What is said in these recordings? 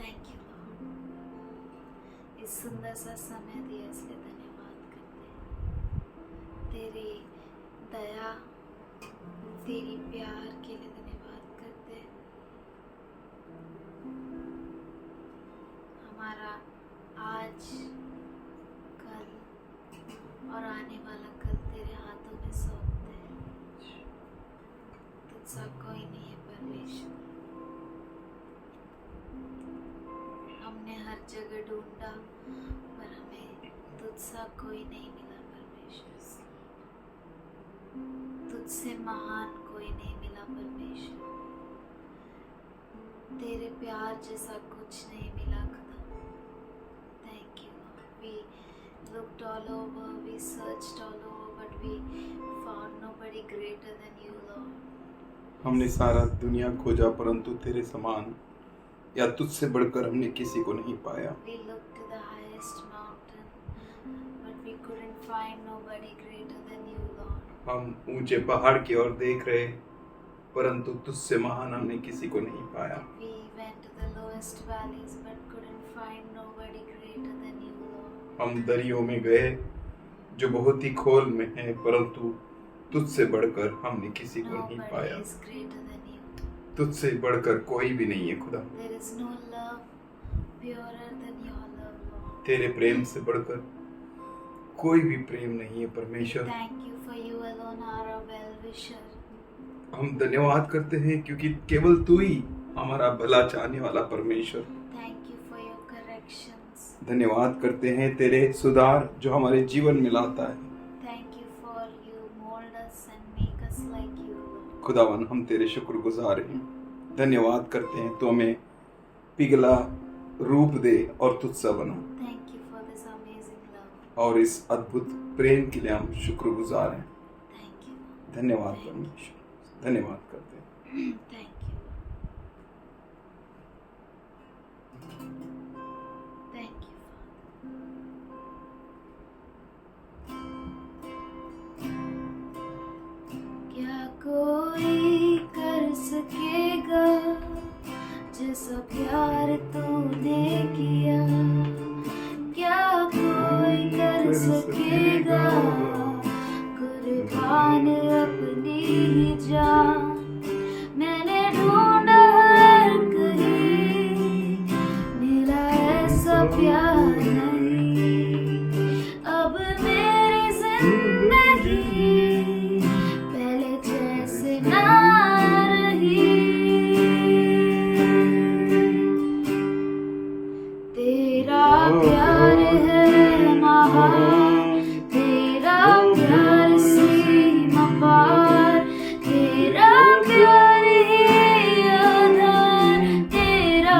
Thank you Lord, इस सुंदर सा समय दिया इसलिए धन्यवाद करते हैं। तेरी दया, तेरी प्यार के लिए धन्यवाद करते हैं। हमारा आज, कल और आने वाला कल तेरे हाथों में सौंपते हैं। तुझसा कोई नहीं है परमेश्वर। हमने हर जगह ढूंढा पर हमें तुझसा कोई नहीं मिला परमेश्वर। तुझसे महान कोई नहीं मिला परमेश्वर। तेरे प्यार जैसा कुछ नहीं मिला खुदा। Thank you Lord. We looked all over, we searched all over, but we found nobody greater than you, Lord. हमने सारा दुनिया खोजा परंतु तेरे समान या तुझसे बढ़कर हमने किसी को नहीं पाया। We looked to the highest mountain, but we couldn't find nobody greater than you, Lord. हम ऊंचे पहाड़ की ओर देख रहे परंतु तुझसे महान हमने किसी को नहीं पाया। We went to the lowest valleys, but couldn't find nobody greater than you, Lord. हम दरियों में गए जो बहुत ही खोल में है परंतु तुझसे बढ़कर हमने किसी को नहीं पाया। Nobody is greater than you. तुझसे बढ़कर कोई भी नहीं है खुदा। There is no love purer than your love, Lord. तेरे प्रेम से बढ़कर कोई भी प्रेम नहीं है परमेश्वर। Thank you for you alone are a well-wisher. हम धन्यवाद करते हैं क्योंकि केवल तू ही हमारा भला चाहने वाला परमेश्वर। Thank you for your corrections. धन्यवाद करते हैं तेरे सुधार जो हमारे जीवन में लाता है। Thank you for you mold us and make us like you, Lord. खुदावन हम तेरे शुक्रगुजार हैं। धन्यवाद करते हैं तू हमें पिघला रूप दे और तुझसा बना Thank you for this amazing love. और इस अद्भुत प्रेम के लिए हम शुक्रगुजार हैं। Thank you, Lord. धन्यवाद परमेश्वर, धन्यवाद करते हैं। Thank you, Lord. Thank you, Father. क्या कोई कर सकेगा जैसा प्यार तूने किया? क्या कोई कर सकेगा कुर्बान अपनी ही जान? मैंने ढूंढा हर कहीं, मिला ऐसा प्यार नहीं। अब मेरी जिंदगी पहले जैसे ना रही। तेरा प्यार है महान, तेरा प्यार सीमा पार, तेरा प्यार ही आधार, तेरा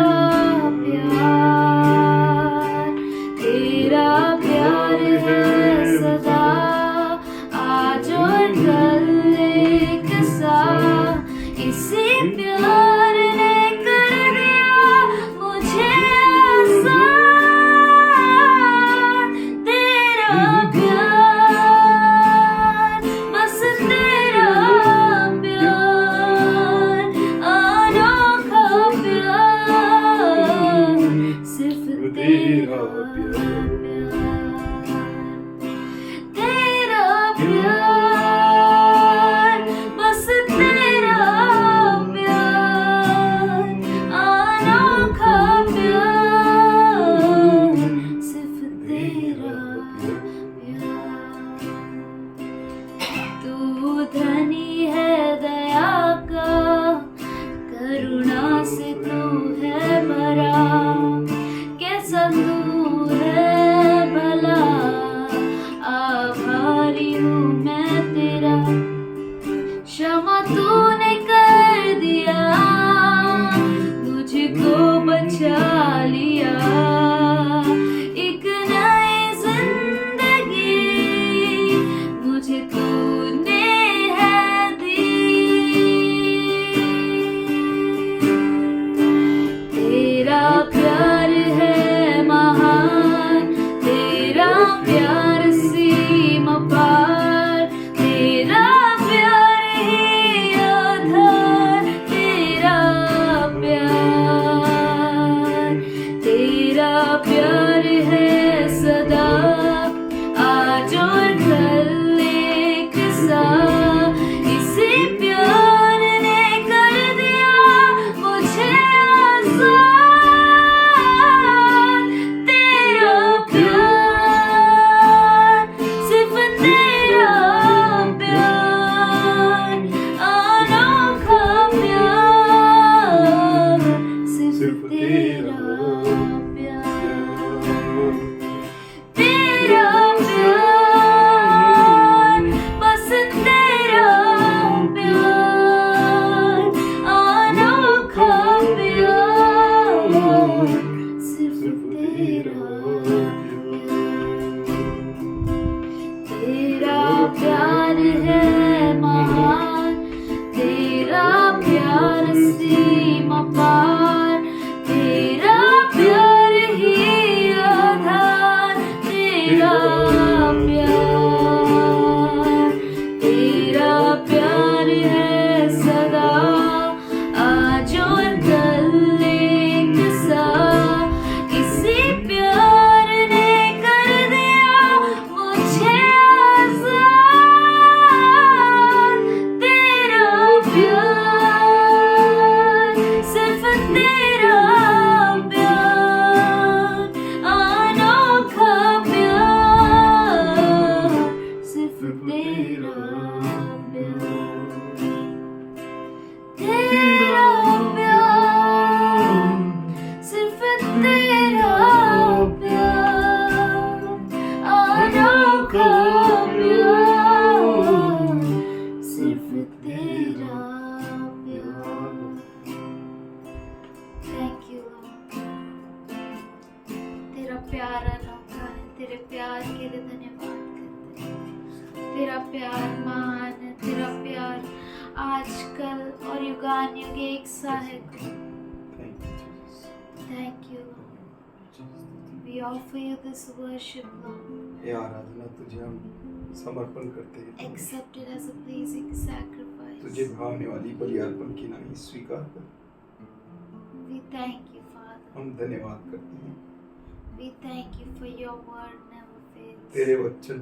प्यार है सदा, आज और कल एक सा। इसी प्यार ने कर दिया मुझे आसान। तेरा प्यार, बस तेरा प्यार, अनोखा प्यार, सिर्फ तेरा प्यार। तेरा प्यार, बस तेरा प्यार, अनोखा प्यार, सिर्फ तेरा प्यार। तू धनी है दया का, करुणा से तू है भरा। कैसा तू है भला, आभारी हूँ मैं तेरा। क्षमा तूने कर दिया, मुझको बचा लिया। एक नई जिंदगी मुझे तूने है दी। तेरा प्यार, अनोखा प्यार, सिर्फ तेरा प्यार, तेरा प्यार, सिर्फ तेरा प्यार, अनोखा प्यार, सिर्फ तेरा प्यार। थैंक यू लॉर्ड, तेरा प्यार अनोखा है, तेरे प्यार के लिए धन्यवाद करते हैं। तेरा प्यार महान है, तेरा प्यार आजकल और युगान युग एक सा है। Thank you lord, we offer you this worship lord, ये आराधना तुझे हम समर्पण करते हैं। Accept it as a pleasing तुझे सैक्रिफाइस। भावने वाली बलि अर्पण की नाई स्वीकार कर। वी थैंक यू फादर, हम धन्यवाद करते हैं we thank you for your word never fails. तेरे वचन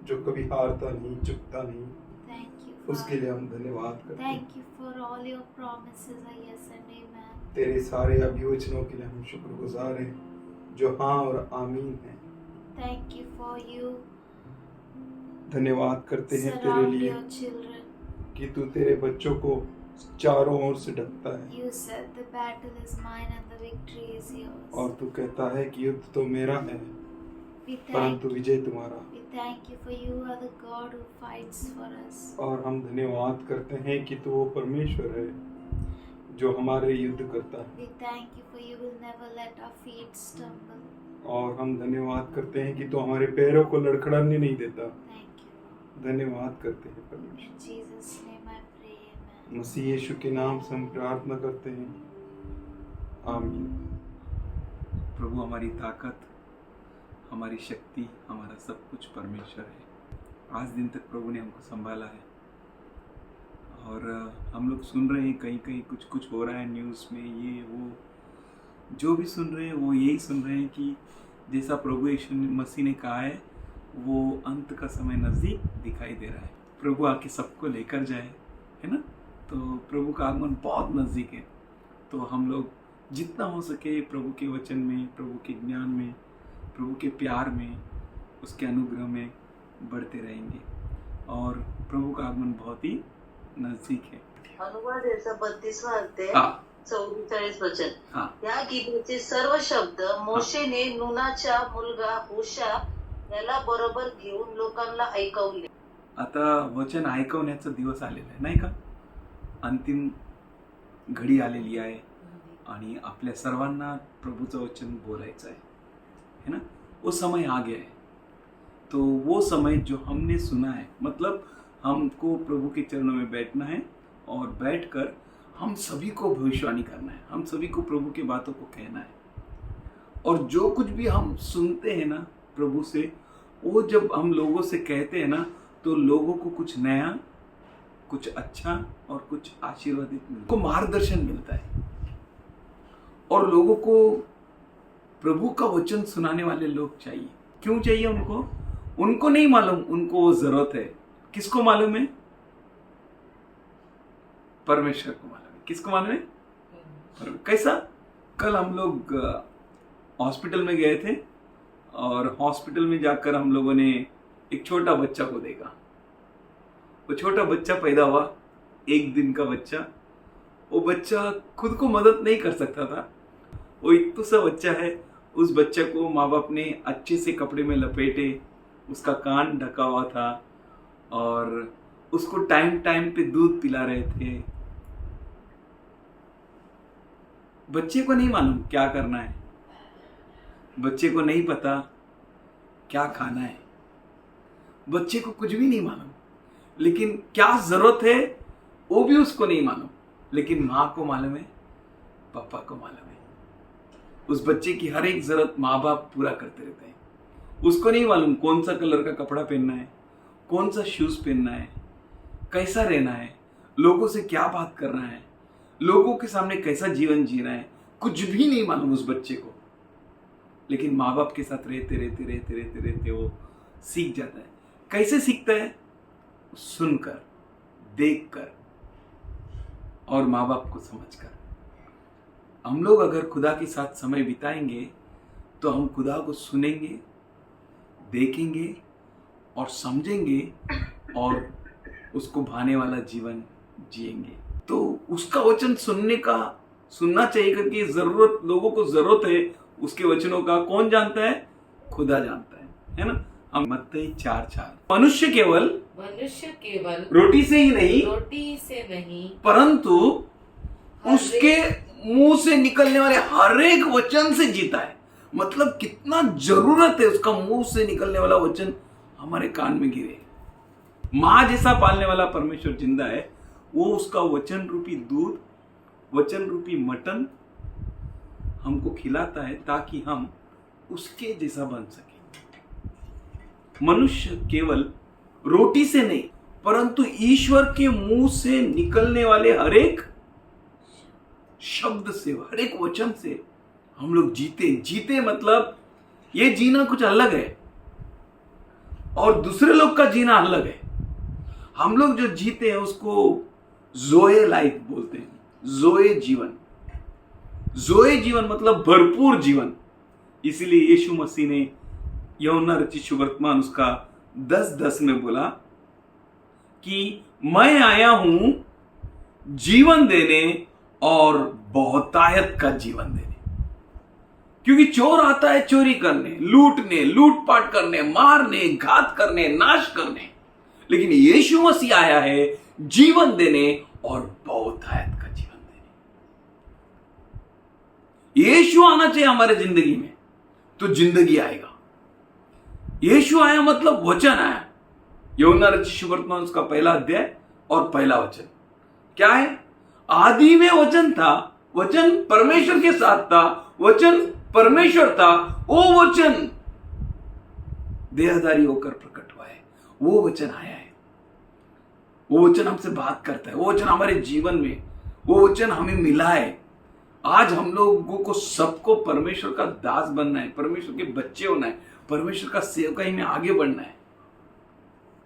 जो कभी हारता नहीं, चुकता नहीं, थैंक यू उसके लिए हम धन्यवाद करते हैं। Thank you for all your promises are yes and amen. तेरे सारे अभिवचनों के लिए हम शुक्रगुजार हैं जो हाँ और आमीन है। थैंक यू फॉर यू धन्यवाद करते हैं तेरे सराउंड लिए योर चिल्ड्रन। कि तू तेरे बच्चों को चारों ओर से ढकता है You said the battle is mine and the victory is yours. और तू कहता है कि युद्ध तो मेरा है We परंतु विजय तुम्हारा। thank you for you are the God who fights for us. और हम धन्यवाद करते हैं कि तू वो परमेश्वर है जो हमारे युद्ध करता है। We thank you for you will never let our feet stumble. और हम धन्यवाद करते हैं कि तू हमारे पैरों को लड़खड़ाने नहीं देता। Thank you, Lord. धन्यवाद करते हैं In परमेश्वर। Jesus' name I pray, amen. मसीह यीशु के नाम से हम प्रार्थना करते हैं, आमीन। प्रभु हमारी ताकत, हमारी शक्ति, हमारा सब कुछ परमेश्वर है। आज दिन तक प्रभु ने हमको संभाला है और हम लोग सुन रहे हैं कहीं कहीं कुछ कुछ हो रहा है न्यूज़ में, ये वो जो भी सुन रहे हैं वो यही सुन रहे हैं कि जैसा प्रभु यीशु मसीह ने कहा है वो अंत का समय नज़दीक दिखाई दे रहा है। प्रभु आके सबको लेकर जाए, है ना। तो प्रभु का आगमन बहुत नज़दीक है। तो हम लोग जितना हो सके प्रभु के वचन में, प्रभु के ज्ञान में, प्रभु के प्यार में, उसके अनुग्रह में बढ़ते रहेंगे और प्रभु का आगमन बहुत ही नजदीक है। अनुवाद याचा 32वां अध्याय हाँ 44 वचन। हाँ या गीताचे सर्व शब्द मोशेने नूनाचा मुलगा होशा याला बरोबर घेऊन लोकांना ऐकवले। आता वचन ऐकवण्याचा दिवस आलेला आहे नाही का। अंतिम घडी आलेली आहे आणि आपल्या सर्वांना प्रभुचं वचन बोलायचं है ना। वो समय आ गया है। तो वो समय जो हमने सुना है, मतलब हमको प्रभु के चरणों में बैठना है और बैठकर हम सभी को भविष्यवाणी करना है, हम सभी को प्रभु की बातों को कहना है। और जो कुछ भी हम सुनते हैं ना प्रभु से, वो जब हम लोगों से कहते हैं ना, तो लोगों को कुछ नया, कुछ अच्छा और कुछ आशीर्वादित को मार्गदर्शन मिलता है। और लोगों को प्रभु का वचन सुनाने वाले लोग चाहिए। क्यों चाहिए उनको? उनको नहीं मालूम उनको वो जरूरत है। किसको मालूम है? परमेश्वर को मालूम है। किसको मालूम है? कैसा? कल हम लोग हॉस्पिटल में गए थे और हॉस्पिटल में जाकर हम लोगों ने एक छोटा बच्चा को देखा। वो छोटा बच्चा पैदा हुआ, 1 दिन का बच्चा। वो बच्चा खुद को मदद नहीं कर सकता था। वो एक सा बच्चा है। उस बच्चे को माँ बाप ने अच्छे से कपड़े में लपेटे, उसका कान ढका हुआ था और उसको टाइम टाइम पे दूध पिला रहे थे। बच्चे को नहीं मालूम क्या करना है, बच्चे को नहीं पता क्या खाना है, बच्चे को कुछ भी नहीं मालूम। लेकिन क्या जरूरत है वो भी उसको नहीं मालूम, लेकिन माँ को मालूम है, पापा को मालूम है। उस बच्चे की हर एक जरूरत माँ बाप पूरा करते रहते हैं। उसको नहीं मालूम कौन सा कलर का कपड़ा पहनना है, कौन सा शूज पहनना है, कैसा रहना है, लोगों से क्या बात करना है, लोगों के सामने कैसा जीवन जीना है, कुछ भी नहीं मालूम उस बच्चे को। लेकिन माँ बाप के साथ रहते रहते रहते रहते रहते वो सीख जाता है। कैसे सीखता है? सुनकर, देखकर और माँ बाप को समझकर। हम लोग अगर खुदा के साथ समय बिताएंगे तो हम खुदा को सुनेंगे, देखेंगे और समझेंगे और उसको भाने वाला जीवन जिएंगे। तो उसका वचन सुनना चाहिए, क्योंकि लोगों को जरूरत है उसके वचनों का। कौन जानता है? खुदा जानता है ना। हम मत्ती 4:4 मनुष्य केवल रोटी से ही नहीं परंतु उसके मुंह से निकलने वाले हर एक वचन से जीता है। मतलब कितना जरूरत है उसका मुंह से निकलने वाला वचन हमारे कान में गिरे। माँ जैसा पालने वाला परमेश्वर जिंदा है, वो उसका वचन रूपी दूध, वचन रूपी मटन हमको खिलाता है ताकि हम उसके जैसा बन सके। मनुष्य केवल रोटी से नहीं परंतु ईश्वर के मुंह से निकलने वाले हर एक शब्द से, हर एक वचन से हम लोग जीते। मतलब ये जीना कुछ अलग है और दूसरे लोग का जीना अलग है। हम लोग जो जीते हैं उसको जोए लाइफ बोलते हैं। जोए जीवन मतलब भरपूर जीवन। इसीलिए यीशु मसीह ने यूहन्ना रचित सुवर्तमान उसका 10:10 में बोला कि मैं आया हूं जीवन देने और बहुतायत का जीवन देने। क्योंकि चोर आता है चोरी करने, लूटने, लूटपाट करने, मारने, घात करने, नाश करने, लेकिन यीशु मसीह आया है जीवन देने और बहुतायत का जीवन देने। यीशु आना चाहिए हमारे जिंदगी में तो जिंदगी आएगा। यीशु आया मतलब वचन आया। यूहन्ना रचित सुवर्तमान उसका 1 अध्याय और 1 वचन क्या है? आदि में वचन था, वचन परमेश्वर के साथ था, वचन परमेश्वर था, वो वचन देहधारी होकर प्रकट हुआ है। वो वचन आया है, वो वचन हमसे बात करता है, वो वचन हमारे जीवन में, वो वचन हमें मिला है। आज हम लोगों को सबको परमेश्वर का दास बनना है, परमेश्वर के बच्चे होना है, परमेश्वर का सेवकाई में आगे बढ़ना है।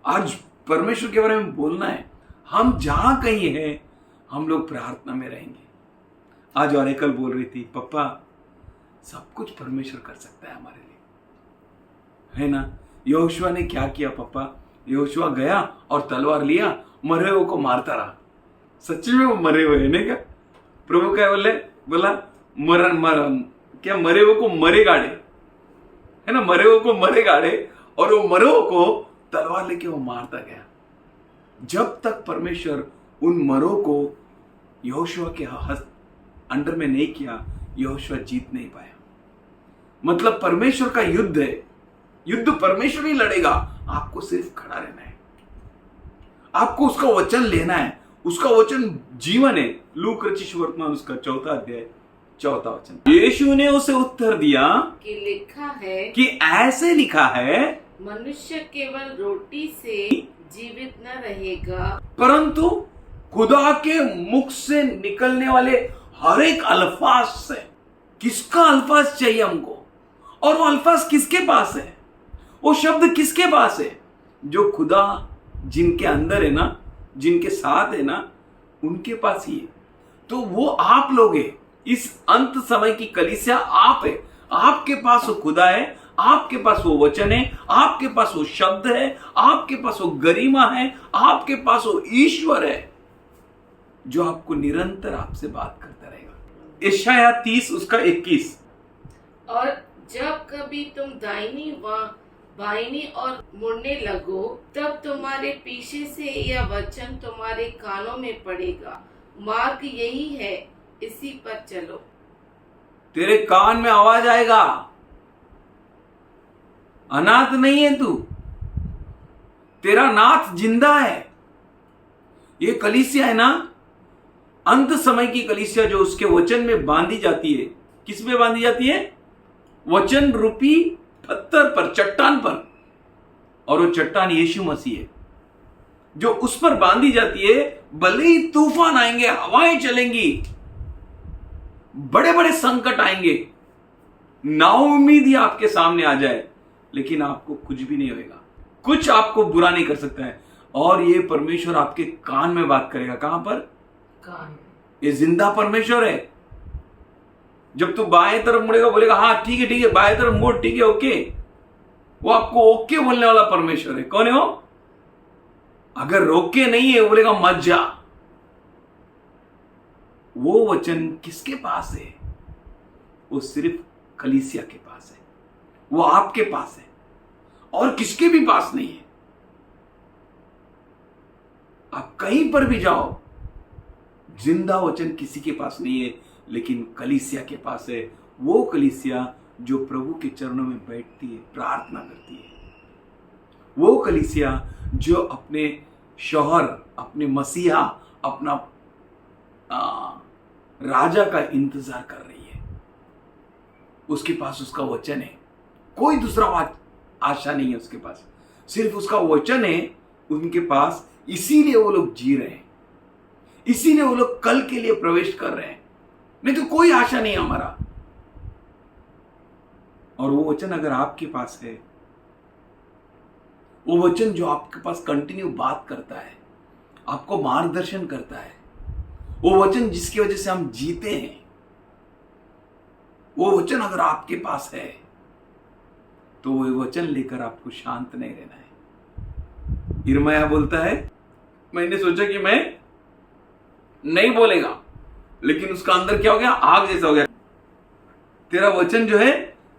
आज परमेश्वर के बारे में बोलना है। हम जहां कहीं हैं हम लोग प्रार्थना में रहेंगे। आज ऑरेकल बोल रही थी, पापा सब कुछ परमेश्वर कर सकता है हमारे लिए, है ना। यहोशुआ ने क्या किया पापा? यहोशुआ गया और तलवार लिया, मरे हुए को मारता रहा। सच्ची में वो मरे हुए है ना? क्या प्रभु क्या बोला क्या मरे हुए को मरे गाड़े, है ना। मरे हुए को मरे गाड़े और वो मरे हुए को तलवार लेके वो मारता गया। जब तक परमेश्वर उन मरों को यहोशुआ के अंडर में नहीं किया, यहोशुआ जीत नहीं पाया। मतलब परमेश्वर का युद्ध है, युद्ध परमेश्वर ही लड़ेगा। आपको सिर्फ खड़ा रहना है, आपको उसका वचन लेना है। उसका वचन जीवन है। लूक रचित सुवर्तमान उसका 4 अध्याय 4 वचन। यीशु ने उसे उत्तर दिया कि लिखा है कि ऐसे लिखा है, मनुष्य केवल रोटी से जीवित न रहेगा परंतु खुदा के मुख से निकलने वाले हर एक अल्फाज से। किसका अल्फाज चाहिए हमको? और वो अल्फाज किसके पास है? वो शब्द किसके पास है? जो खुदा जिनके अंदर है ना, जिनके साथ है ना, उनके पास ही है। तो वो आप लोग है। इस अंत समय की कलीसिया आप है। आपके पास वो खुदा है, आपके पास वो वचन है, आपके पास वो शब्द है, आपके पास वो गरिमा है, आपके पास वो ईश्वर है जो आपको निरंतर आपसे बात करता रहेगा। यशायाह 30 उसका 21। और जब कभी तुम दाहिनी व बाईनी और मुड़ने लगो, तब तुम्हारे पीछे से यह वचन तुम्हारे कानों में पड़ेगा, मार्ग यही है, इसी पर चलो। तेरे कान में आवाज आएगा। अनाथ नहीं है तू, तेरा नाथ जिंदा है। ये कलीसिया है ना, अंत समय की कलीसिया जो उसके वचन में बांधी जाती है। किस में बांधी जाती है? वचन रूपी पत्थर पर, चट्टान पर। और वो चट्टान यीशु मसीह है जो उस पर बांधी जाती है। भले ही तूफान आएंगे, हवाएं चलेंगी, बड़े बड़े संकट आएंगे, नाउम्मीद ही आपके सामने आ जाए, लेकिन आपको कुछ भी नहीं होगा। कुछ आपको बुरा नहीं कर सकता है। और ये परमेश्वर आपके कान में बात करेगा। कहां पर? कान। ये जिंदा परमेश्वर है। जब तू बाएं तरफ मुड़ेगा बोलेगा हाँ ठीक है बाएं तरफ मुड़, ठीक है ओके, वो आपको ओके बोलने वाला परमेश्वर है। कौन है वो? अगर रोके नहीं है बोलेगा मत जा। वो वचन किसके पास है? वो सिर्फ कलीसिया के पास है, वो आपके पास है और किसके भी पास नहीं है। आप कहीं पर भी जाओ, जिंदा वचन किसी के पास नहीं है, लेकिन कलीसिया के पास है। वो कलीसिया जो प्रभु के चरणों में बैठती है, प्रार्थना करती है। वो कलीसिया जो अपने शौहर, अपने मसीहा, अपना राजा का इंतजार कर रही है। उसके पास उसका वचन है, कोई दूसरा आशा नहीं है उसके पास, सिर्फ उसका वचन है उनके पास। इसीलिए वो लोग जी रहे हैं, इसीलिए वो लोग कल के लिए प्रवेश कर रहे हैं, नहीं तो कोई आशा नहीं हमारा। और वो वचन अगर आपके पास है, वो वचन जो आपके पास कंटिन्यू बात करता है, आपको मार्गदर्शन करता है, वो वचन जिसकी वजह से हम जीते हैं, वो वचन अगर आपके पास है तो वो वचन लेकर आपको शांत नहीं रहना है। यिर्मयाह बोलता है, मैंने सोचा कि मैं नहीं बोलेगा, लेकिन उसका अंदर क्या हो गया? आग जैसा हो गया। तेरा वचन जो है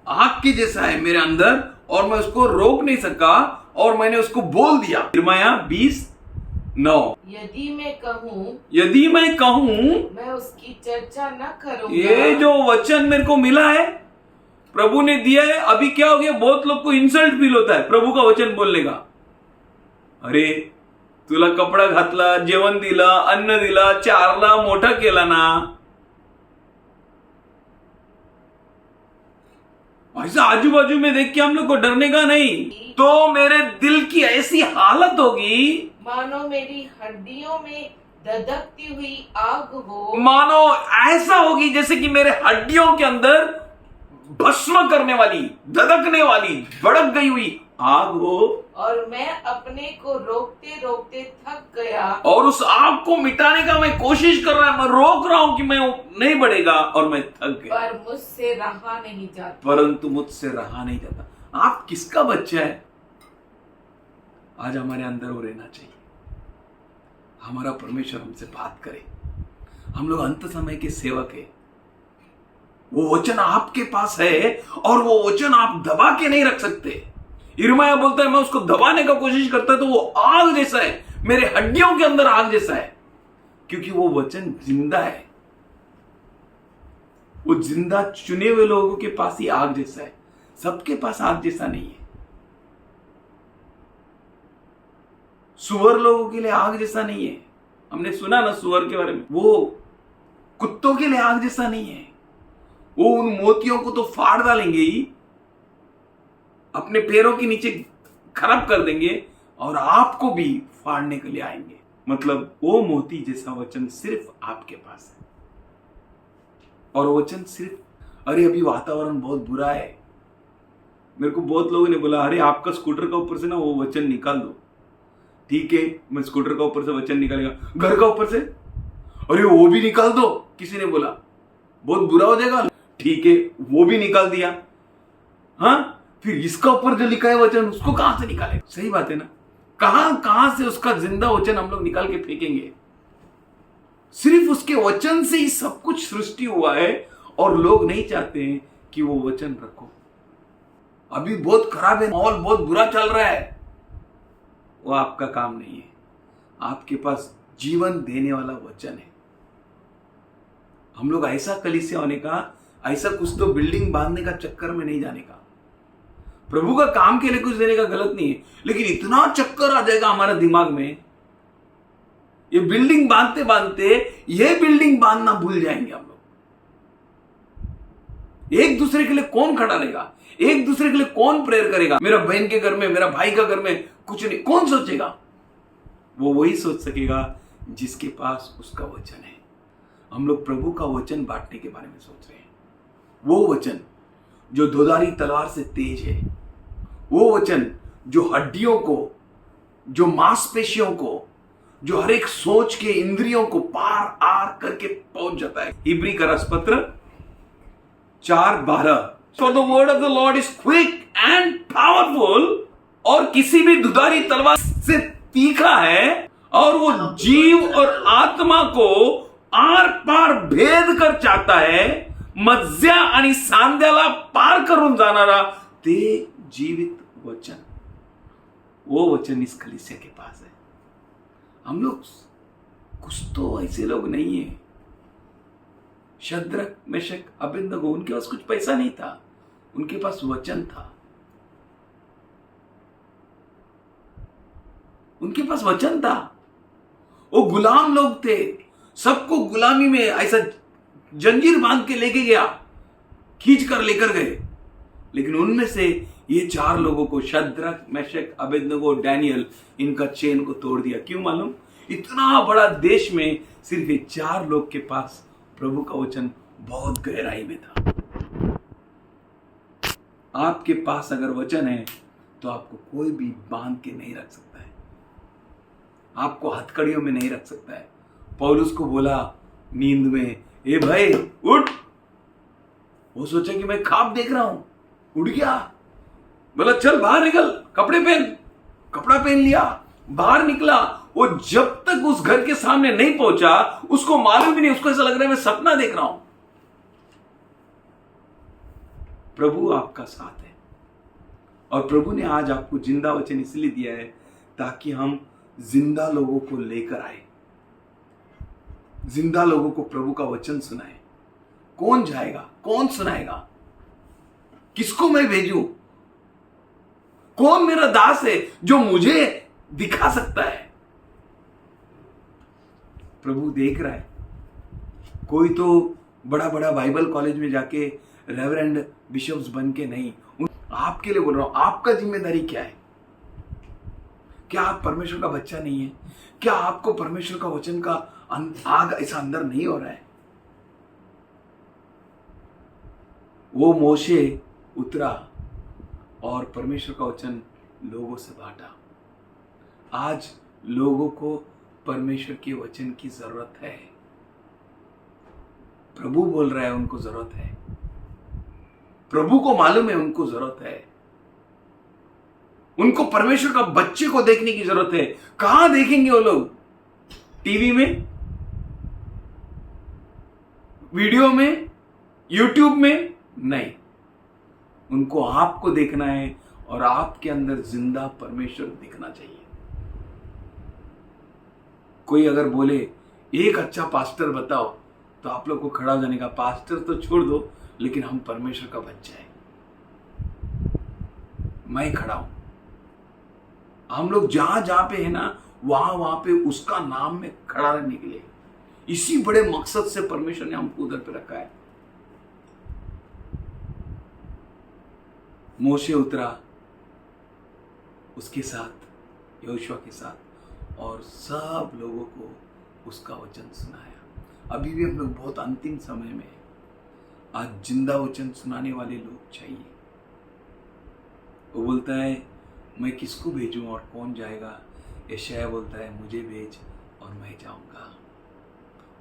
आग की जैसा है मेरे अंदर, और मैं उसको रोक नहीं सका और मैंने उसको बोल दिया। यिर्मयाह 20:9। यदि मैं कहूं मैं उसकी चर्चा न करूंगा। ये जो वचन मेरे को मिला है, प्रभु ने दिया है, अभी क्या हो गया? बहुत लोग को इंसल्ट फील होता है प्रभु का वचन बोलने का। अरे तुला कपडा घातला, जेवण दिला, अन्न दिला, चारला, मोठा केला ना, ऐसा आजू बाजू में देख के हम लोग को डरने का नहीं, तो मेरे दिल की ऐसी हालत होगी मानो मेरी हड्डियों में धधकती हुई आग हो। मानो ऐसा होगी जैसे कि मेरे हड्डियों के अंदर भस्म करने वाली, धधकने वाली, भड़क गई हुई आग हो। और मैं अपने को रोकते रोकते थक गया, और उस आग को मिटाने का मैं कोशिश कर रहा हूं, मैं रोक रहा हूं कि मैं नहीं बढ़ेगा, और मैं थक गया, पर मुझसे रहा नहीं जाता। परंतु मुझसे रहा नहीं जाता। आप किसका बच्चा है? आज हमारे अंदर वो रहना चाहिए। हमारा परमेश्वर हमसे बात करे, हम लोग अंत समय के सेवक है। वो वचन आपके पास है और वो वचन आप दबा के नहीं रख सकते। यिर्मयाह बोलता है मैं उसको दबाने का कोशिश करता है तो वो आग जैसा है, मेरे हड्डियों के अंदर आग जैसा है, क्योंकि वो वचन जिंदा है। वो जिंदा चुने हुए लोगों के पास ही आग जैसा है, सबके पास आग जैसा नहीं है। सुअर लोगों के लिए आग जैसा नहीं है। हमने सुना ना सुअर के बारे में, वो कुत्तों के लिए आग जैसा नहीं है। वो उन मोतियों को तो फाड़ डालेंगे ही, अपने पैरों के नीचे खराब कर देंगे और आपको भी फाड़ने के लिए आएंगे। मतलब वो मोती जैसा वचन सिर्फ आपके पास है। और वचन सिर्फ, अरे अभी वातावरण बहुत बुरा है, मेरे को बहुत लोगों ने बोला अरे आपका स्कूटर का ऊपर से ना वो वचन निकाल दो। ठीक है, मैं स्कूटर का ऊपर से वचन निकालेगा। घर का ऊपर से अरे वो भी निकाल दो, किसी ने बोला बहुत बुरा हो जाएगा। ठीक है, वो भी निकाल दिया। हाँ, फिर इसका ऊपर जो लिखा है वचन, उसको कहां से निकाले? सही बात है ना, कहां से उसका जिंदा वचन हम लोग निकाल के फेंकेंगे? सिर्फ उसके वचन से ही सब कुछ सृष्टि हुआ है, और लोग नहीं चाहते हैं कि वो वचन रखो। अभी बहुत खराब है, माहौल बहुत बुरा चल रहा है, वो आपका काम नहीं है। आपके पास जीवन देने वाला वचन है। हम लोग ऐसा कलीसिया होने का, ऐसा कुछ तो बिल्डिंग बांधने का चक्कर में नहीं जाने का। प्रभु का काम के लिए कुछ देने का गलत नहीं है, लेकिन इतना चक्कर आ जाएगा हमारे दिमाग में, ये बिल्डिंग बांधते बांधते ये बिल्डिंग बांधना भूल जाएंगे हम लोग। एक दूसरे के लिए कौन खड़ा रहेगा? एक दूसरे के लिए कौन प्रेयर करेगा? मेरा बहन के घर में, मेरा भाई का घर में कुछ नहीं, कौन सोचेगा? वो वही सोच सकेगा जिसके पास उसका वचन है। हम लोग प्रभु का वचन बांटने के बारे में सोच रहे हैं। वो वचन जो दोधारी तलवार से तेज है, वो वचन जो हड्डियों को, जो मांसपेशियों को, जो हर एक सोच के इंद्रियों को पार आर करके पहुंच जाता है। इब्री का रस पत्र 4:12 For the word of the Lord is quick and powerful, और किसी भी दुधारी तलवार से तीखा है, और वो जीव और आत्मा को आर पार भेद कर चाहता है, मज्जा आणि सांध्याला पार करून जाणारा ते जीवित वचन. वो वचन इस कलीसिया के पास है. हम लोग कुछ तो ऐसे लोग नहीं है. शद्रक, मेशक, अबेदनगो, उनके पास कुछ पैसा नहीं था, उनके पास वचन था. उनके पास वचन था. वो गुलाम लोग थे, सबको गुलामी में ऐसा जंजीर बांध के लेके गया, खींच कर लेकर गए. लेकिन उनमें से ये 4 लोगों को, शद्रक, मेशक, अबेदनगो, डैनियल, इनका चेन को तोड़ दिया. क्यों मालूम? इतना बड़ा देश में सिर्फ ये 4 लोग के पास प्रभु का वचन बहुत गहराई में था. आपके पास अगर वचन है तो आपको कोई भी बांध के नहीं रख सकता है, आपको हथकड़ियों में नहीं रख सकता है. पौलुस को बोला नींद में, ए भाई उठ. वो सोचा कि मैं ख्वाब देख रहा हूं, उठ गया. बोला चल बाहर निकल, कपड़े पहन. कपड़ा पहन लिया, बाहर निकला. वो जब तक उस घर के सामने नहीं पहुंचा, उसको मालूम भी नहीं, उसको ऐसा लग रहा है मैं सपना देख रहा हूं. प्रभु आपका साथ है, और प्रभु ने आज आपको जिंदा वचन इसलिए दिया है ताकि हम जिंदा लोगों को लेकर आए, जिंदा लोगों को प्रभु का वचन सुनाए. कौन जाएगा? कौन सुनाएगा? किसको मैं भेजूं? कौन मेरा दास है जो मुझे दिखा सकता है? प्रभु देख रहा है. कोई तो बड़ा बड़ा बाइबल कॉलेज में जाके रेवरेंड बिशप्स बन के नहीं, आपके लिए बोल रहा हूं. आपका जिम्मेदारी क्या है? क्या आप परमेश्वर का बच्चा नहीं है? क्या आपको परमेश्वर का वचन का आग ऐसा अंदर नहीं हो रहा है? वो मोशे उतरा और परमेश्वर का वचन लोगों से बांटा. आज लोगों को परमेश्वर के वचन की जरूरत है. प्रभु बोल रहा है उनको जरूरत है. प्रभु को मालूम है उनको जरूरत है. उनको परमेश्वर का बच्चे को देखने की जरूरत है. कहां देखेंगे वो लोग? टीवी में, वीडियो में, यूट्यूब में? नहीं. उनको आपको देखना है, और आपके अंदर जिंदा परमेश्वर दिखना चाहिए. कोई अगर बोले एक अच्छा पास्टर बताओ, तो आप लोग को खड़ा हो जाने का. पास्टर तो छोड़ दो, लेकिन हम परमेश्वर का बच्चा है. मैं खड़ा हूं. हम लोग जहां जहां पे है ना, वहां पे उसका नाम में खड़ा रहने के लिए, इसी बड़े मकसद से परमेश्वर ने हमको उधर पे रखा है. मोशे उतरा उसके साथ, यहोशुआ के साथ, और सब लोगों को उसका वचन सुनाया. अभी भी हम लोग बहुत अंतिम समय में, आज जिंदा वचन सुनाने वाले लोग चाहिए. वो बोलता है मैं किसको भेजूं और कौन जाएगा? यशायाह बोलता है मुझे भेज और मैं जाऊंगा.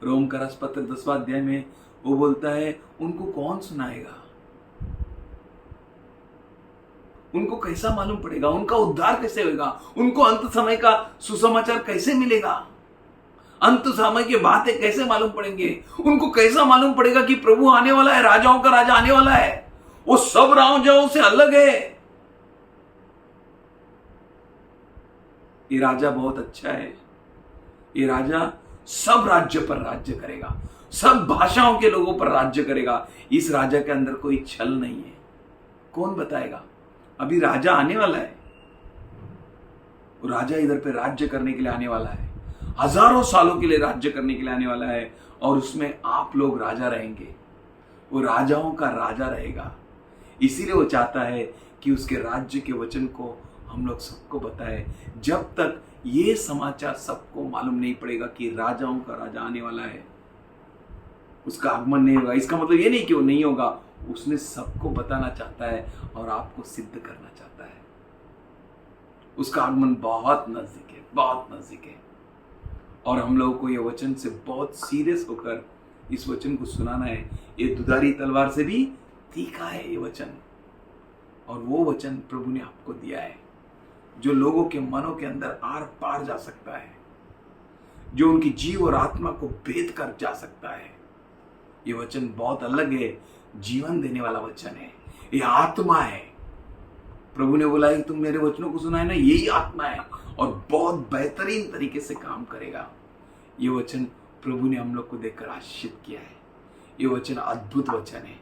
रोम का पत्र 10वां अध्याय में वो बोलता है उनको कौन सुनाएगा? उनको कैसा मालूम पड़ेगा? उनका उद्धार कैसे होगा? उनको अंत समय का सुसमाचार कैसे मिलेगा? अंत समय की बातें कैसे मालूम पड़ेंगे? उनको कैसा मालूम पड़ेगा कि प्रभु आने वाला है, राजाओं का राजा आने वाला है? वो सब राजाओं से अलग है. ये राजा बहुत अच्छा है. ये राजा सब राज्य पर राज्य करेगा, सब भाषाओं के लोगों पर राज्य करेगा. इस राजा के अंदर कोई छल नहीं है. कौन बताएगा? अभी राजा आने वाला है. वो राजा इधर पे राज्य करने के लिए आने वाला है, हजारों सालों के लिए राज्य करने के लिए आने वाला है, और उसमें आप लोग राजा रहेंगे. वो राजाओं का राजा रहेगा. इसीलिए वो चाहता है कि उसके राज्य के वचन को हम लोग सबको बताए. जब तक ये समाचार सबको मालूम नहीं पड़ेगा कि राजाओं का राजा आने वाला है, उसका आगमन नहीं होगा. इसका मतलब ये नहीं कि वो नहीं होगा, उसने सबको बताना चाहता है और आपको सिद्ध करना चाहता है. उसका आगमन बहुत नजदीक है, बहुत नजदीक है. और हम लोगों को ये वचन से बहुत सीरियस होकर इस वचन को सुनाना है. ये दुधारी तलवार से भी तीखा है ये वचन, और वो वचन प्रभु ने आपको दिया है जो लोगों के मनों के अंदर आर पार जा सकता है, जो उनकी जीव और आत्मा को भेद कर जा सकता है। ये वचन बहुत अलग है, जीवन देने वाला वचन है, ये आत्मा है। प्रभु ने बोला है कि तुम मेरे वचनों को सुना है ना, यही आत्मा है और बहुत बेहतरीन तरीके से काम करेगा। ये वचन प्रभु ने हम लोग को देखकर आशीषित किया है। ये वचन अद्भुत वचन है,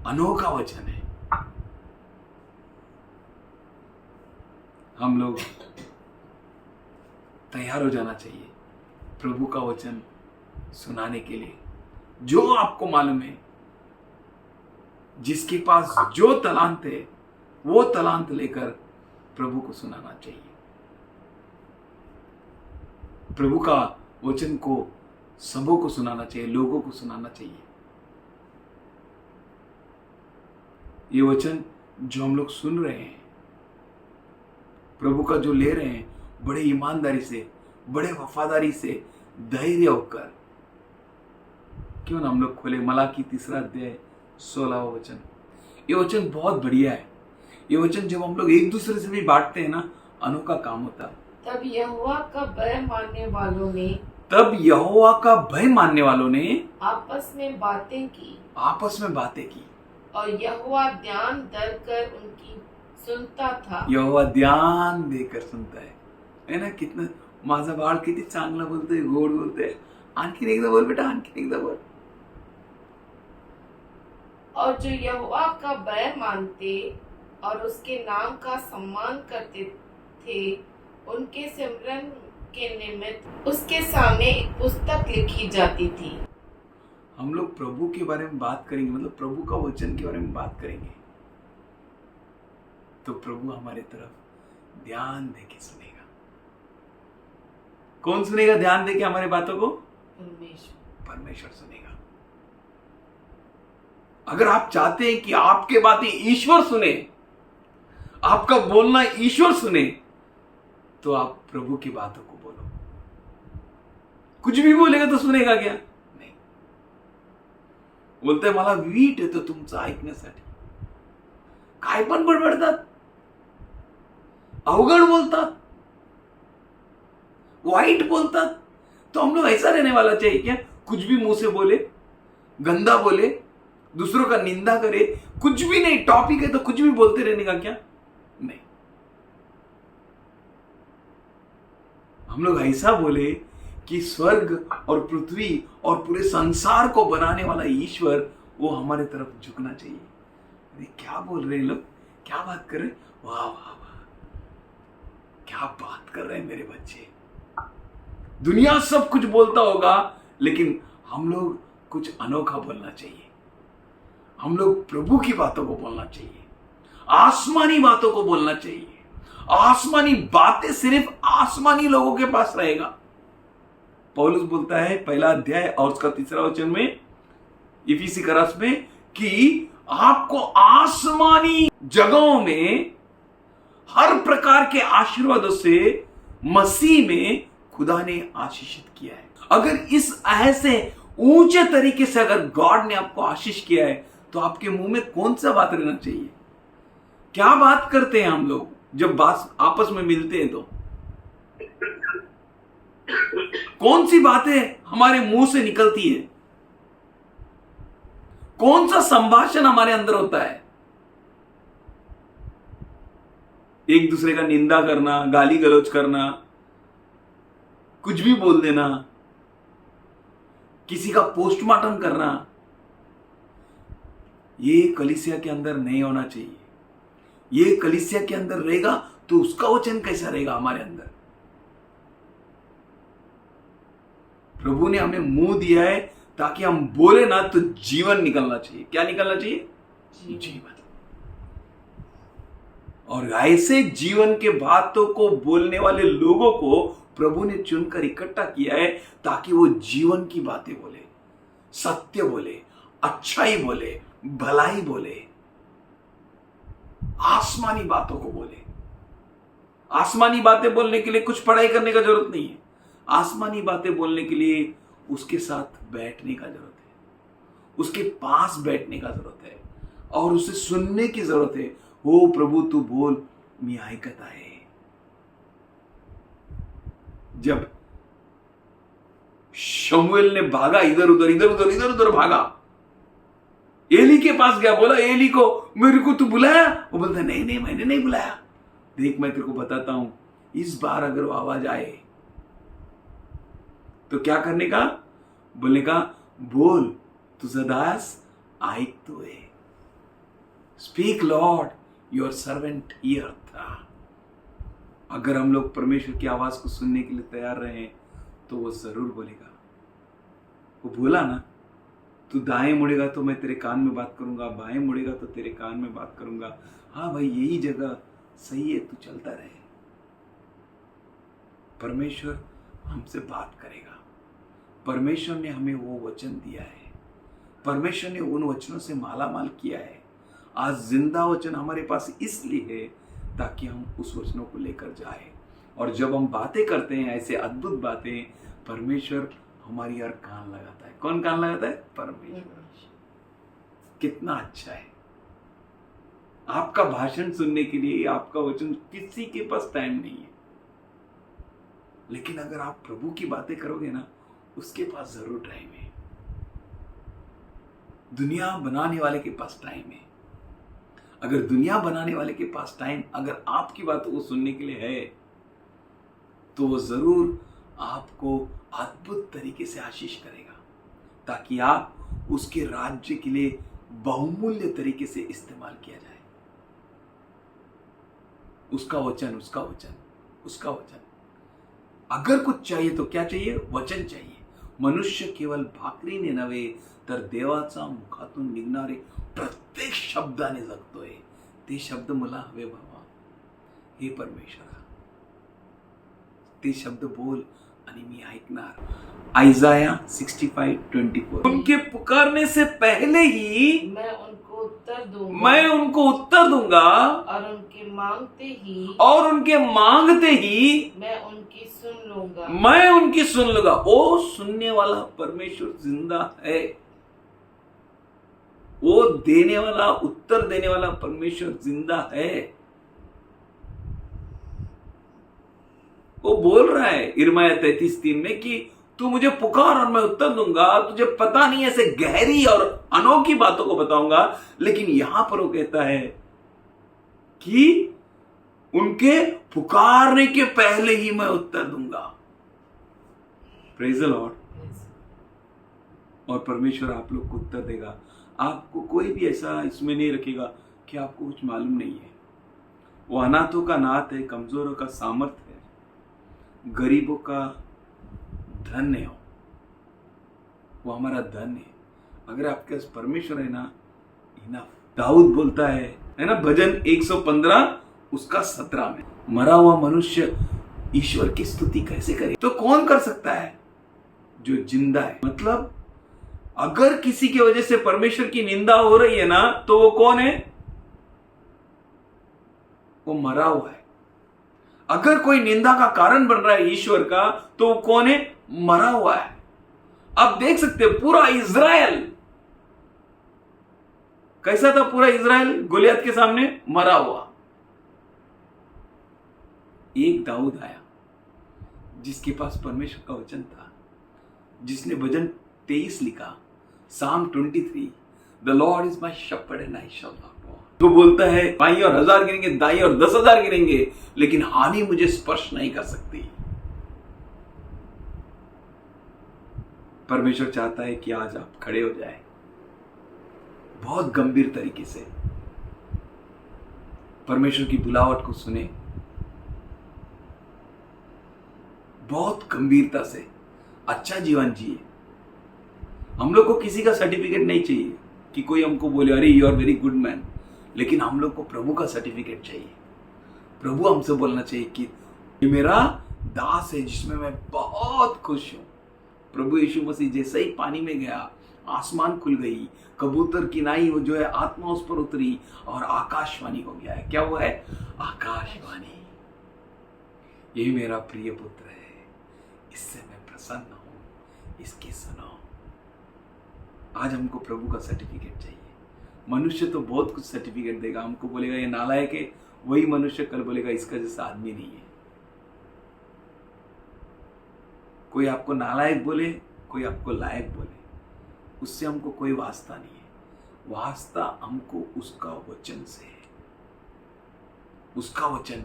अनोखा वचन है। हम लोग तैयार हो जाना चाहिए प्रभु का वचन सुनाने के लिए। जो आपको मालूम है, जिसके पास जो तलांत है वो तलांत लेकर प्रभु को सुनाना चाहिए। प्रभु का वचन को सबों को सुनाना चाहिए, लोगों को सुनाना चाहिए। ये वचन जो हम लोग सुन रहे हैं, प्रभु का जो ले रहे हैं, बड़े ईमानदारी से, बड़े वफादारी से, धैर्य होकर, क्यों ना हम लोग खोले मलाकी 3 अध्याय 16 वचन। ये वचन बहुत बढ़िया है। ये वचन जब हम लोग एक दूसरे से भी बांटते हैं ना, अनोखा काम होता है। तब यहोवा का भय मानने वालों ने आपस में बातें की और यहोवा ध्यान धरकर उनकी सुनता था। यहोवा ध्यान देकर सुनता है ना। कितना माझा बाळ किती चांगला बोलतोय, गोड बोलतोय। आणखीन एकदा बोल बेटा, आणखीन एकदा बोल। और जो यहोवा का भय मानते और उसके नाम का सम्मान करते थे, उनके सिमरन के निमित्त उसके सामने एक पुस्तक लिखी जाती थी। हम लोग प्रभु के बारे में बात करेंगे, मतलब प्रभु का वचन के बारे में बात करेंगे, तो प्रभु हमारे तरफ ध्यान देके सुनेगा। कौन सुनेगा ध्यान देके हमारे बातों को? परमेश्वर सुनेगा। अगर आप चाहते हैं कि आपके बातें ईश्वर सुने, आपका बोलना ईश्वर सुने, तो आप प्रभु की बातों को बोलो। कुछ भी बोलेगा तो सुनेगा क्या? नाही। बोलते मला वीट येतो तुमचं ऐकण्यासाठी। काय पण बडबडतात, अवघड बोलतात, वाइट बोलतात। तो हम लोग ऐसा रहने वाला चाहिए क्या? कुछ भी मुंह से बोले, गंदा बोले, दूसरों का निंदा करे, कुछ भी नहीं, टॉपिक है तो कुछ भी बोलते रहने का क्या? नहीं। हम लोग ऐसा बोले कि स्वर्ग और पृथ्वी और पूरे संसार को बनाने वाला ईश्वर वो हमारे तरफ झुकना चाहिए। अरे क्या बोल रहे हैं लोग, क्या बात कर रहे हैं? वाह वाह वाह, क्या बात कर रहे हैं मेरे बच्चे। दुनिया सब कुछ बोलता होगा, लेकिन हम लोग कुछ अनोखा बोलना चाहिए। हम लोग प्रभु की बातों को बोलना चाहिए, आसमानी बातों को बोलना चाहिए। आसमानी बातें सिर्फ आसमानी लोगों के पास रहेगा। पौलुस बोलता है 1 अध्याय और उसका 3 वचन में, इफिसी का रस में, कि आपको आसमानी जगहों में हर प्रकार के आशीर्वादों से मसीह में खुदा ने आशीषित किया है। अगर इस ऐसे ऊंचे तरीके से अगर गॉड ने आपको आशीष किया है, तो आपके मुंह में कौन सा बात रहना चाहिए? क्या बात करते हैं हम लोग जब बात आपस में मिलते हैं? तो कौन सी बातें हमारे मुंह से निकलती है? कौन सा संभाषण हमारे अंदर होता है? एक दूसरे का निंदा करना, गाली गलौज करना, कुछ भी बोल देना, किसी का पोस्टमार्टम करना, ये कलीसिया के अंदर नहीं होना चाहिए। ये कलीसिया के अंदर रहेगा तो उसका वचन कैसा रहेगा हमारे अंदर? प्रभु ने हमें मुंह दिया है ताकि हम बोले ना तो जीवन निकलना चाहिए। क्या निकलना चाहिए? जीवन। और ऐसे जीवन के बातों को बोलने वाले लोगों को प्रभु ने चुनकर इकट्ठा किया है ताकि वो जीवन की बातें बोले, सत्य बोले, अच्छाई बोले, भलाई बोले, आसमानी बातों को बोले। आसमानी बातें बोलने के लिए कुछ पढ़ाई करने का जरूरत नहीं है। आसमानी बातें बोलने के लिए उसके साथ बैठने का जरूरत है, उसके पास बैठने का जरूरत है और उसे सुनने की जरूरत है। हो प्रभु तू बोल, मी ऐकत आहे। जब शमूएल ने भागा, इधर उधर भागा, एली के पास गया, बोला एली को मेरे को तू बुलाया? वो बोलता नहीं मैंने नहीं बुलाया, देख मैं तेरे को बताता हूं, इस बार अगर वो आवाज आए तो क्या करने का? बोलने का बोल तुझा दास ऐकतोय, speak Lord your servant here था। अगर हम लोग परमेश्वर की आवाज को सुनने के लिए तैयार रहे तो वो जरूर बोलेगा। वो बोला ना, तू दाएं मुड़ेगा तो मैं तेरे कान में बात करूंगा, बाएं मुड़ेगा तो तेरे कान में बात करूंगा। हाँ भाई, यही जगह सही है, तू चलता रहे। परमेश्वर हमसे बात करेगा। परमेश्वर ने हमें वो वचन दिया है, परमेश्वर ने उन वचनों से मालामाल किया है। आज जिंदा वचन हमारे पास इसलिए है ताकि हम उस वचनों को लेकर जाए। और जब हम बातें करते हैं ऐसे अद्भुत बातें, परमेश्वर हमारी ओर कान लगाता है। कौन कान लगाता है? परमेश्वर। कितना अच्छा है। आपका भाषण सुनने के लिए, आपका वचन, किसी के पास टाइम नहीं है, लेकिन अगर आप प्रभु की बातें करोगे ना, उसके पास जरूर टाइम है। दुनिया बनाने वाले के पास टाइम है। अगर दुनिया बनाने वाले के पास टाइम अगर आपकी बातों को सुनने के लिए है, तो वो जरूर आपको अद्भुत तरीके से आशीष करेगा, ताकि आप उसके राज्य के लिए बहुमूल्य तरीके से इस्तेमाल किया जाए। उसका वचन, उसका वचन, उसका वचन। अगर कुछ चाहिए तो क्या चाहिए? वचन चाहिए। मनुष्य केवळ भाकरीने नव्हे तर देवाचा मुखातून निघणारे प्रत्येक शब्दाने जगतोय। ते शब्द मला हवे बाबा, हे परमेश्वरा, ते शब्द बोल आणि मी ऐकणार। आइजाया 65:24। उनके पुकारने से पहले ही मैं उनको उत्तर दूंगा और उनके मांगते ही मैं उनकी सुन लूंगा। वो सुनने वाला परमेश्वर जिंदा है। वो देने वाला, उत्तर देने वाला परमेश्वर जिंदा है। वो बोल रहा है यिर्मयाह 33:3 में कि तू मुझे पुकार और मैं उत्तर दूंगा। तुझे पता नहीं, ऐसे गहरी और अनोखी बातों को बताऊंगा। लेकिन यहां पर वो कहता है कि उनके पुकारने के पहले ही मैं उत्तर दूंगा। Praise the Lord. और परमेश्वर आप लोग को उत्तर देगा। आपको कोई भी ऐसा इसमें नहीं रखेगा कि आपको कुछ मालूम नहीं है। वो अनाथों का नाथ है, कमजोरों का सामर्थ्य है, गरीबों का धन है। वो हमारा धन है। अगर आपके पास परमेश्वर है ना, इनफ। दाऊद बोलता है ना, भजन 115 उसका 17 में, मरा हुआ मनुष्य ईश्वर की स्तुति कैसे करे? तो कौन कर सकता है? जो जिंदा है। मतलब अगर किसी की वजह से परमेश्वर की निंदा हो रही है ना, तो वो कौन है? वो मरा हुआ है। अगर कोई निंदा का कारण बन रहा है ईश्वर का, तो वो कौन है? मरा हुआ है। आप देख सकते हैं पूरा इज़राइल कैसा था? पूरा इज़राइल गोलियत के सामने मरा हुआ। एक दाऊद आया जिसके पास परमेश्वर का वचन था, जिसने भजन 23 लिखा, Psalm 23, The Lord is my shepherd and I shall not want। तो बोलता है बाई और 1000 गिरेंगे, दाई और 10,000 गिरेंगे, लेकिन हानि मुझे स्पर्श नहीं कर सकती। परमेश्वर चाहता है कि आज आप खड़े हो जाए, बहुत गंभीर तरीके से परमेश्वर की बुलावट को सुने, बहुत गंभीरता से अच्छा जीवन जिए। हम लोग को किसी का सर्टिफिकेट नहीं चाहिए कि कोई हमको बोले अरे you are very good man, लेकिन हम लोग को प्रभु का सर्टिफिकेट चाहिए। प्रभु हमसे बोलना चाहिए कि ये मेरा दास है जिसमें मैं बहुत खुश हूं। प्रभु यीशु मसीह जैसे ही पानी में गया, आसमान खुल गई, कबूतर की नाई वो जो है आत्मा उस पर उतरी और आकाशवाणी हो गया है। क्या हुआ है? आकाशवाणी। ये मेरा प्रिय पुत्र है, इससे मैं प्रसन्न हूं, इसकी सुनो। आज हमको प्रभु का सर्टिफिकेट चाहिए। मनुष्य तो बहुत कुछ सर्टिफिकेट देगा, हमको बोलेगा ये नालायक है, वही मनुष्य कल बोलेगा इसका जैसा आदमी नहीं है। कोई आपको नालायक बोले, कोई आपको लायक बोले, उससे हमको कोई वास्ता नहीं है। वास्ता हमको उसका वचन से है। उसका वचन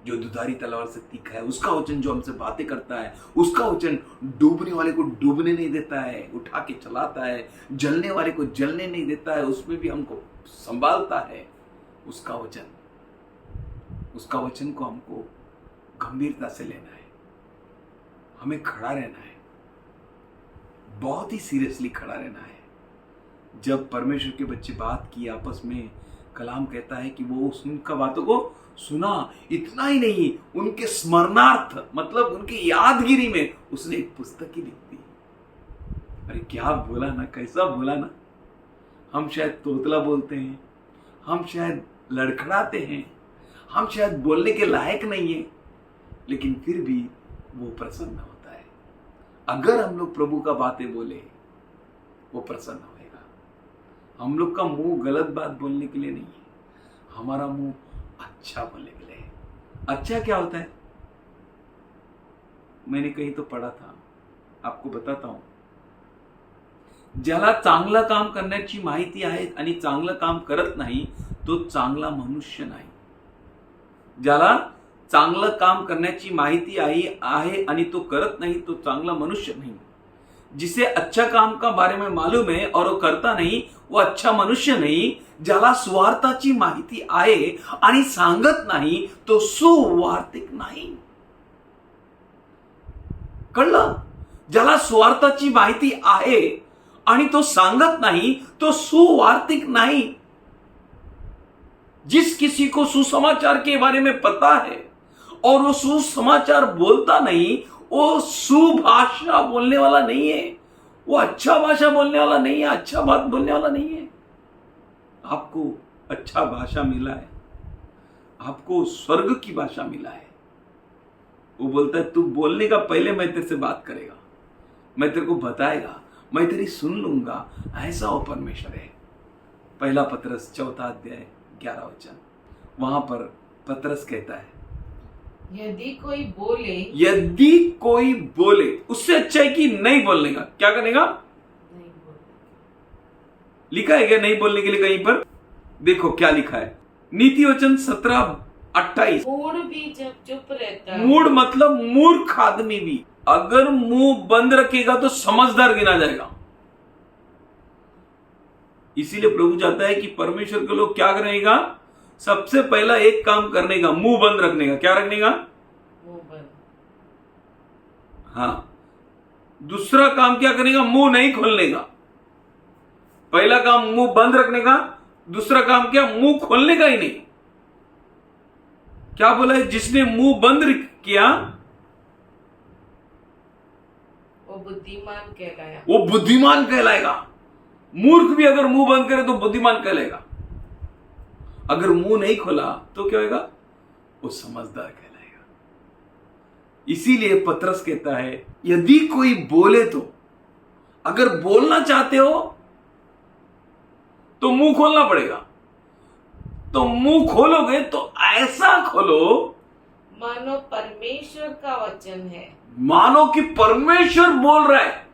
जो दुधारी तलवार से तीखा है, उसका वचन जो हमसे बातें करता है, उसका वचन डूबने वाले को डूबने नहीं देता है, उठा के चलाता है, जलने वाले को जलने नहीं देता है, उसमें भी हमको संभालता है। उसका वचन को हमको गंभीरता से लेना है, हमें खड़ा रहना है, बहुत ही सीरियसली खड़ा रहना है। जब परमेश्वर के बच्चे बात की आपस में, कलाम कहता है कि वो उनका बातों को सुना, इतना ही नहीं, उनके स्मरणार्थ मतलब उनकी यादगिरी में उसने एक पुस्तक ही लिख दी। अरे क्या बोला ना, कैसा बोला ना। हम शायद तोतला बोलते हैं, हम शायद लड़खड़ाते हैं, हम शायद बोलने के लायक नहीं है, लेकिन फिर भी वो प्रसन्न होता है। अगर हम लोग प्रभु का बातें बोले, वो प्रसन्न होएगा। हम लोग का मुंह गलत बात बोलने के लिए नहीं है, हमारा मुंह अच्छा बोलने के लिए है। अच्छा क्या होता है? मैंने कहीं तो पढ़ा था, आपको बताता हूं। ज्याला चांगलं काम करण्याची माहिती आहे आणि चांगलं काम करत नाही तो चांगला मनुष्य नाही। ज्याला चांगलं काम करण्याची माहिती आहे आणि तो करत नहीं तो चांगला मनुष्य नहीं। जिसे अच्छा काम का बारे में मालूम है और वो करता नहीं वो अच्छा मनुष्य नहीं। ज्याला स्वार्थाची माहिती आहे आणि सांगत नाही तो सुवार्तिक नाही। कळलं? ज्याला स्वार्थाची माहिती आहे आणि तो सांगत नहीं तो सुवार्तिक नहीं। जिस किसी को सुसमाचार के बारे में पता है और वो सुसमाचार बोलता नहीं, वो सुभाषा बोलने वाला नहीं है, वो अच्छा भाषा बोलने वाला नहीं है, अच्छा बात बोलने वाला नहीं है। आपको अच्छा भाषा मिला है, आपको स्वर्ग की भाषा मिला है। वो बोलता है तू बोलने का पहले मैं तेरे से बात करेगा, मैं तेरे को बताएगा, मैं तेरी सुन लूंगा। ऐसा वो परमेश्वर है। पहला पतरस 4 अध्याय 11 वचन, वहां पर पतरस कहता है यदि कोई बोले, यदि कोई बोले, उससे अच्छा है कि नहीं बोलने का। क्या करेगा? नहीं बोले। लिखा है क्या नहीं बोलने के लिए कहीं पर? देखो क्या लिखा है, नीति वचन 17:28। मूड भी जब चुप रहता है, मूड मतलब मूर्ख आदमी भी अगर मुंह बंद रखेगा तो समझदार गिना जाएगा। इसीलिए प्रभु चाहता है कि परमेश्वर के लोग क्या करेगा? सबसे पहला एक काम करने का, मुंह बंद रखने का। क्या रखने का? मुंह बंद। हाँ। दूसरा काम क्या करेगा? मुंह नहीं खोलने का। पहला काम मुंह बंद रखने का, दूसरा काम क्या? मुंह खोलने का ही नहीं। क्या बोला है? जिसने मुंह बंद किया वो बुद्धिमान कहलाया। वो बुद्धिमान कहलाएगा। मूर्ख भी अगर मुंह बंद करे तो बुद्धिमान कहलाएगा। अगर मुंह नहीं खोला तो क्या होगा? वो समझदार कहलाएगा। इसीलिए पतरस कहता है यदि कोई बोले तो, अगर बोलना चाहते हो तो मुंह खोलना पड़ेगा। तो मुंह खोलोगे तो ऐसा खोलो मानो परमेश्वर का वचन है। मानो कि परमेश्वर बोल रहा है।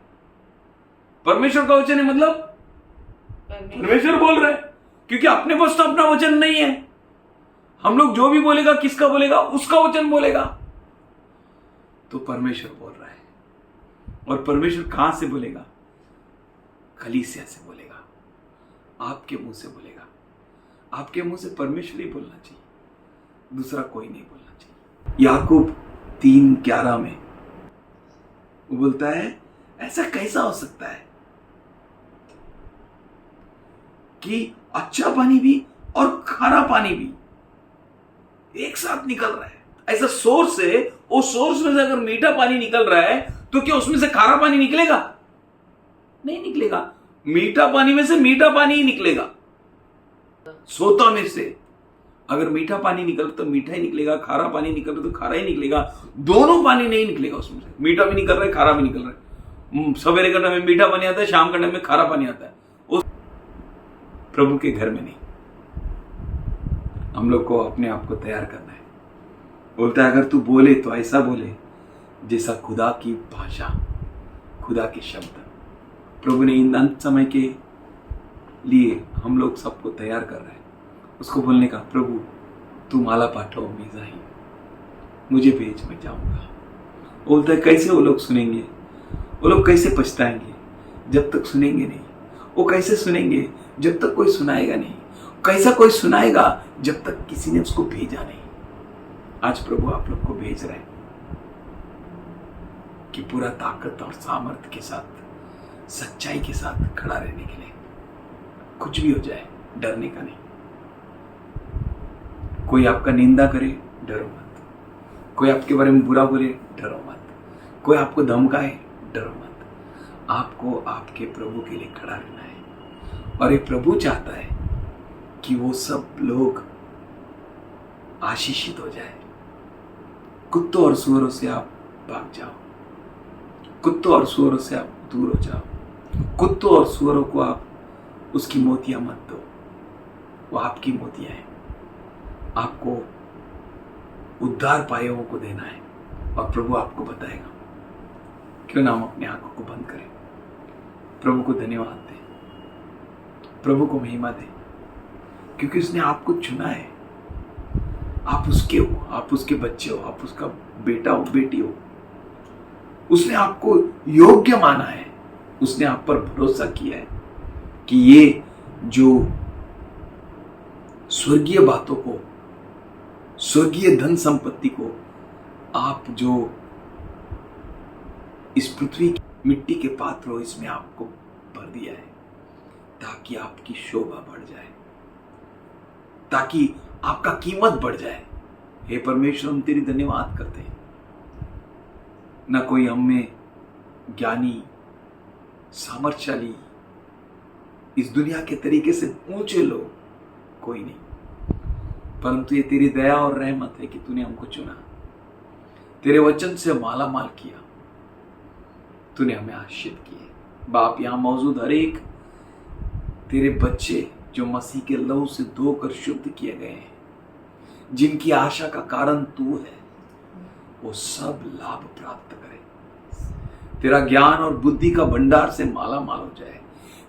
परमेश्वर का वचन है मतलब परमेश्वर बोल रहा है, क्योंकि अपने पास तो अपना वचन नहीं है। हम लोग जो भी बोलेगा किसका बोलेगा? उसका वचन बोलेगा। तो परमेश्वर बोल रहा है। और परमेश्वर कहां से बोलेगा? कलीसिया से बोलेगा, आपके मुंह से बोलेगा। आपके मुंह से परमेश्वर ही बोलना चाहिए, दूसरा कोई नहीं बोलना चाहिए। याकूब 3:11 में वो बोलता है ऐसा कैसा हो सकता है कि अच्छा पानी भी और खारा पानी भी एक साथ निकल रहा है। ऐसा सोर्स है, वो सोर्स में से अगर मीठा पानी निकल रहा है तो क्या उसमें से खारा पानी निकलेगा? नहीं निकलेगा। मीठा पानी में से मीठा पानी ही निकलेगा। सोता में से अगर मीठा पानी निकल तो मीठा ही निकलेगा, खारा पानी निकल तो खारा ही निकलेगा। दोनों पानी नहीं निकलेगा उसमें से। मीठा भी निकल रहा है, खारा भी निकल रहा है। सवेरे का टाइम में मीठा पानी आता है, शाम का टाइम में खारा पानी आता है। उस प्रभु के घर में नहीं, हम लोग को अपने आप को तैयार करना है। बोलता है अगर तू बोले तो ऐसा बोले जैसा खुदा की भाषा, खुदा के शब्द। प्रभु ने इन अंत समय के लिए हम लोग सबको तैयार कर रहे हैं उसको बोलने का, प्रभु तू माला पाठो मैं जाही, मुझे भेज मैं जाऊंगा। बोलता है कैसे वो लोग सुनेंगे, वो लोग कैसे पछताएंगे जब तक सुनेंगे नहीं। वो कैसे सुनेंगे जब तक कोई सुनाएगा नहीं। कैसा कोई सुनाएगा जब तक किसी ने उसको भेजा नहीं। आज प्रभु आप लोग को भेज रहे हैं कि पूरा ताकत और सामर्थ्य के साथ, सच्चाई के साथ खड़ा रहने के लिए। कुछ भी हो जाए डरने का नहीं। कोई आपका निंदा करे डरो मत, कोई आपके बारे में बुरा बोले डरो मत, कोई आपको धमकाए डरो मत। आपको आपके प्रभु के लिए खड़ा रहना है। और ये प्रभु चाहता है कि वो सब लोग आशीषित हो जाए। कुत्तों और सुअरों से आप भाग जाओ, कुत्तों और सुअरों से आप दूर हो जाओ। कुत्तों और सुअरों को आप उसकी मोतियां मत दो, वो आपकी मोतियां हैं। आपको उद्धार पाए हुओं को देना है और प्रभु आपको बताएगा। क्यों ना हम अपनी आंखों को बंद करें, प्रभु को धन्यवाद दें, प्रभु को महिमा दें, क्योंकि उसने आपको चुना है। आप उसके हो, आप उसके बच्चे हो, आप उसका बेटा हो, बेटी हो। उसने आपको योग्य माना है, उसने आप पर भरोसा किया है कि ये जो स्वर्गीय बातों को, स्वर्गीय धन संपत्ति को आप जो इस पृथ्वी की मिट्टी के पात्र हो, इसमें आपको भर दिया है ताकि आपकी शोभा बढ़ जाए, ताकि आपका कीमत बढ़ जाए। हे परमेश्वर, हम तेरी धन्यवाद करते हैं। न कोई हम में ज्ञानी, सामर्थ्यशाली, इस दुनिया के तरीके से ऊंचे लोग कोई नहीं, परंतु ये तेरी दया और रहमत है कि तूने हमको चुना, तेरे वचन से माला माल किया, तूने हमें आशीषित किए। बाप, यहां मौजूद हर एक तेरे बच्चे जो मसीह के लहू से धोकर शुद्ध किए गए हैं, जिनकी आशा का कारण तू है, वो सब लाभ प्राप्त करे। तेरा ज्ञान और बुद्धि का भंडार से माला माल हो जाए।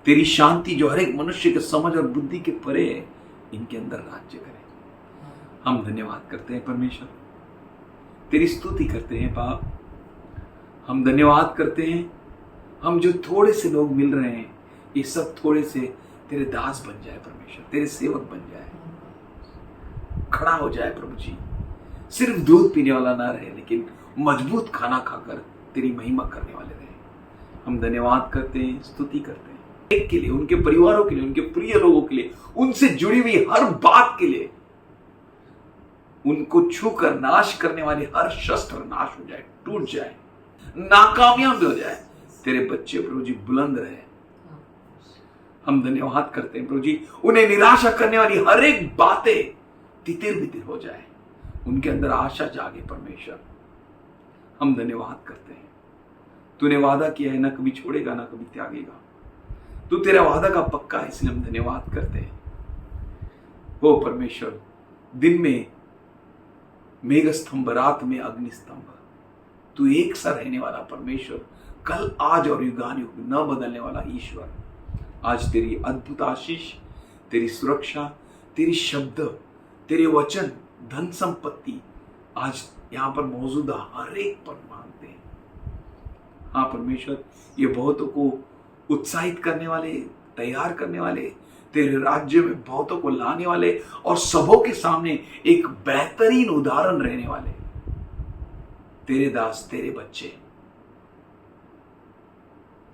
तेरी शांति जो हर एक मनुष्य के समझ और बुद्धि के परे है, इनके अंदर राज्य करे। हम धन्यवाद करते हैं परमेश्वर, तेरी स्तुति करते हैं बाप। हम धन्यवाद करते हैं, हम जो थोड़े से लोग मिल रहे हैं, ये सब थोड़े से तेरे दास बन जाए परमेश्वर, तेरे सेवक बन जाए, खड़ा हो जाए प्रभु जी। सिर्फ दूध पीने वाला ना रहे, लेकिन मजबूत खाना खाकर तेरी महिमा करने वाले रहे। हम धन्यवाद करते हैं, स्तुति करते हैं एक के लिए, उनके परिवारों के लिए, उनके प्रिय लोगों के लिए, उनसे जुड़ी हुई हर बात के लिए। उनको छूकर नाश करने वाले हर शस्त्र नाश हो जाए, टूट जाए, नाकामयाब हो जाए। तेरे बच्चे प्रभु जी बुलंद रहे। हम धन्यवाद करते हैं प्रभु जी, उन्हें निराशा करने वाली हर एक बातें तितिर बितिर हो जाए, उनके अंदर आशा जागे परमेश्वर। हम धन्यवाद करते हैं, तूने वादा किया है, ना कभी छोड़ेगा ना कभी त्यागेगा। तू तेरा वादा का पक्का है, इसलिए हम धन्यवाद करते हैं। हो परमेश्वर, दिन में मेघ स्तंभ, रात में अग्नि स्तंभ, तू एक सा रहने वाला परमेश्वर, कल आज और युगानुयुग न बदलने वाला ईश्वर। आज तेरी अद्भुत आशीष, तेरी सुरक्षा, तेरी शब्द, तेरे वचन, धन संपत्ति आज यहां पर मौजूद हर एक पर मांगते हैं। हाँ परमेश्वर, ये बहुतों को उत्साहित करने वाले, तैयार करने वाले, तेरे राज्य में बहुतों को लाने वाले और सबों के सामने एक बेहतरीन उदाहरण रहने वाले तेरे दास, तेरे बच्चे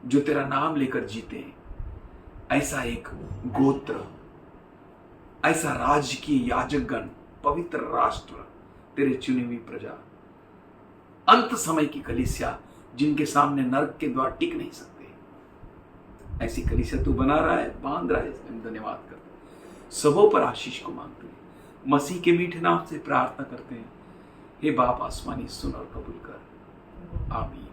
जो तेरा नाम लेकर जीते हैं। ऐसा एक गोत्र, ऐसा राजकीय याजकगण, पवित्र राष्ट्र, तेरे चुनी हुई प्रजा, अंत समय की कलीसिया जिनके सामने नरक के द्वार टिक नहीं सकते, ऐसी कलीसिया तू बना रहा है, बांध रहा है। इसलिए हम धन्यवाद करते हैं, सबों पर आशीष को मांगते हैं, मसीह के मीठे नाम से प्रार्थना करते हैं। हे बाप आसमानी, सुन और कबूल कर। आमीन।